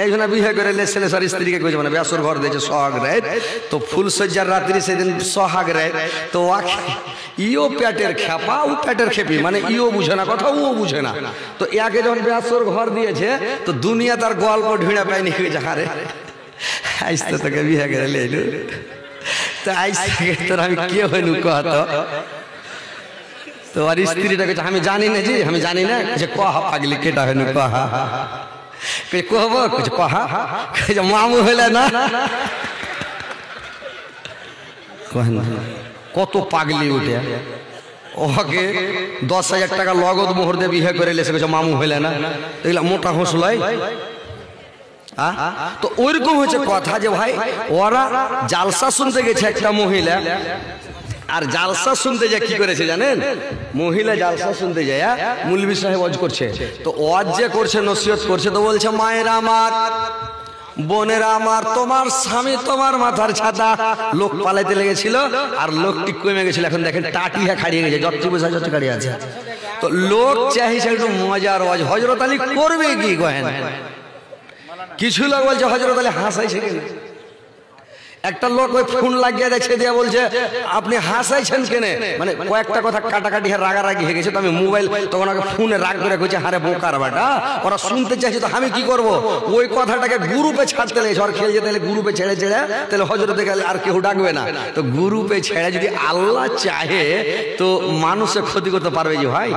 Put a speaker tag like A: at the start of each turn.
A: এই জন্য বিয়ে করে ছেলে সার স্ত্রীকে কইছে মানে বেসর ঘর দিয়েছে সোহাগ রাত, তো ফুলসজ্জার রাত্রি সেদিন সোহাগ রাত, তো ইও পেটের খেপা ও পেটের খেপি, মানে ইও বুঝে না কথা ও বুঝে না। তো একে যখন বেসর ঘর দিয়েছে তো দুনিয়া তার গল্প ঢিঁড়া পায়নি যাহারে আইসতে তোকে বিয়ে করে লেলু, তো আইসতে তোর আমি কে হইলু কত, তো আর স্ত্রীটা কাছে আমি জানি না জি, আমি জানি না যে কহা পাগলি কেটা হইলু কহা কহব কহা মামু হইলে না কত পাগলি উঠে ওকে 10,000 টাকা লগদ মোহর দিয়ে বিয়ে করে লেছে মামু হইলে না, এগুলা মোটা হোসলাই। তো ওইরকম হচ্ছে কথা যে ভাই ওরা জালসা শুনতে গেছে একটা মহিলা, আর জালসা শুনতে যা কি করেছে জানেন, মহিলা জালসা শুনতে যায় মৌলভী সাহেব ওয়াজ করছে, তো ওয়াজ যে করছে নসিহত করছে, তো বলছে মায়েরা আমার, বোনেরা আমার, তোমার স্বামী তোমার মাথার ছাতা, লোক পালাইতে লেগেছিল আর লোকটি কমে গেছিল, এখন দেখেন টাটিয়া খাড়িয়ে গেছে, যতটি বোঝা যত খাড়িয়ে আছে। তো লোক চাইছে একটু মজার ওয়াজ, হযরত আলী করবে কি কহেন, কিছু লোক বলছে হযরত আলী হাসাইছে কেন, একটা লোক ওই ফোন লাগিয়ে দেখছে দিয়া বলছে আপনি হাসাইছেন কেন, মানে কয়েকটা কথা কাটাকাটি রাগারাগি হয়ে গেছে, তো আমি মোবাইল তখন আগে ফোনে রাগ করে কইছে হারে বোকার বাটা, ওরা শুনতে চাইছে তো আমি কি করব, ওই কথাটাকে গ্রুপে ছাড়তে লেগেছে, আর খেয়ে যেতে গ্রুপে ছেড়ে ছেড়ে তাহলে হযরতে গেলে আর কেউ ডাকবে না, তো গ্রুপে ছেড়ে যদি আল্লাহ চাহে তো মানুষের ক্ষতি করতে পারবে যে ভাই।